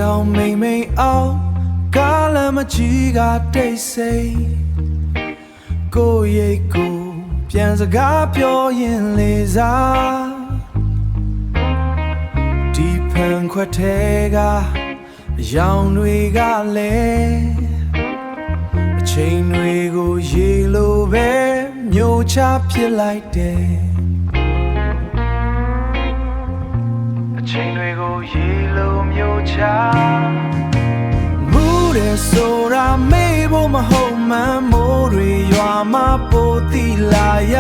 ရောင်မိန်မိန်အောင်ကားလမ်းမကြီးကတိတ်ဆိတ်ကိုရိတ်ကိုပြန်စကားပြောရင်လေးစားဒီဖန်ခွက်ထဲကအယောင်တွေကလည်းအချိန်တွေကိုရေလိုပဲမျိုးချဖြစ်လိုက်တယ်အချိန်တွေကိုရေလိုမျိုးချမှုတဲ့ဆိုတာမေးဖို့မဟုတ်မှန်းမိုးတွေရွာမှာပိုတိလာရ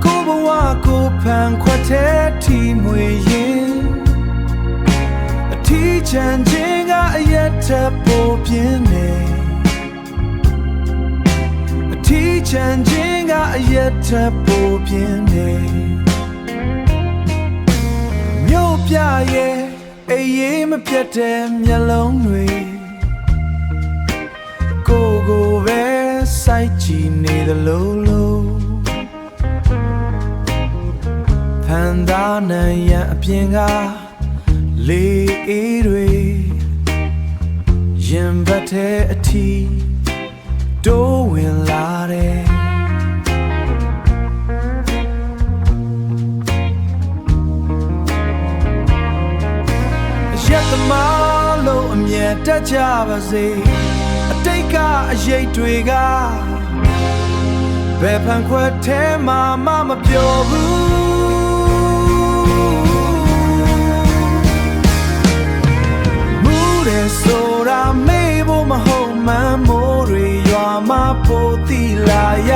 ကိုဘဝကိုဖန်ခွက်ထဲထိမွေရင်အထီးချမ်းခြင်းကအရက်ထပ်ပိုပြင်းနေအထီးချမ်းခြင်းကအရက်ထပ်ပိုပြင်းနေမြို့ပြရဲ့အေးရေးမပြတ်တဲ့မျက်လုံးတွေကိုကိုပဲစိုက်ကြည့်နေသလိုလိုဖန်သားနိုင်ရအပြင်ကလေအေးတွေရင်ဘတ်ထဲအထီးတိုးဝင်လာတယ်ရက်သမားလို့အမြဲတက်ကြပါစေအတိတ်ကအရေးတွေကဘယ်ဖန်ခွက်ထဲမှာမပြောဘူးမူတဲ့ဆိုတာမေးဖို့မဟုတ်မှန်းမိုးတွေရွာမှာပိုတိလာရ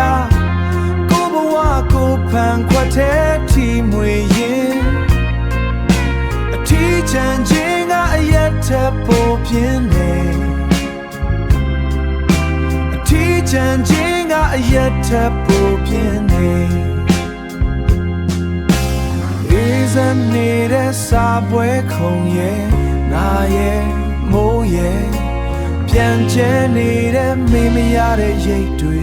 ကိုဘဝကိုဖန်ခွက်ထဲထိမွေရင်အထီးချမ်းခြင်းကအရက်ထပ်ပိုပြင်းနေအထီးချမ်းခြင်းကအရက်ထပ်ပိုပြင်းနေအေးစနေတဲ့စာပွဲခုံရဲ့နာရဲ့မိုးရဲ့ပြန်ကျဲနေတဲ့မေးမရတဲ့ရိတ်တွေ